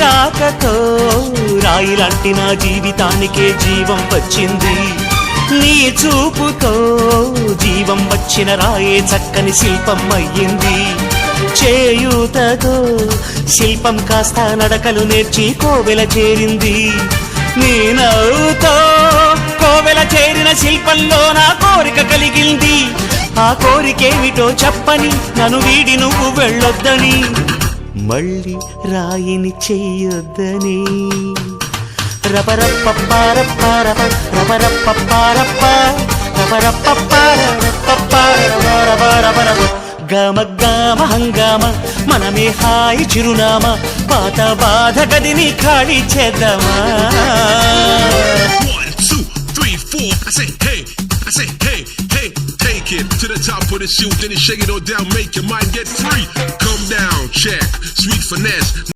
రాకతో రాయిలాంటి నా జీవితానికే జీవం వచ్చింది. నీ చూపుతో జీవం వచ్చిన రాయే చక్కని శిల్పం అయ్యింది. చేయూతతో శిల్పం కాస్త నడకలు నేర్చి కోవెల చేరింది. నీ నవ్వుతో కోవెల చేరిన శిల్పంలో నా కోరిక కలిగింది. ఆ కోరికేమిటో చెప్పని నన్ను వీడి నువ్వు వెళ్ళొద్దని, మళ్ళీ రాయిని చెయ్యొద్దని. రపరప్పపారప్పారప రపరప్పపారప్ప రపరప్పపారపపారపరపరపరపర గమ గమ హంగామ మనమే హాయి చిరునామా పాత బాధ గదిని ఖాళీ చేద్దామా. 1 2 3 4 I say hey, I say hey, hey, take it to the top of the shoot, then you shake it all down, make your mind get free. Come down, check, sweet finesse.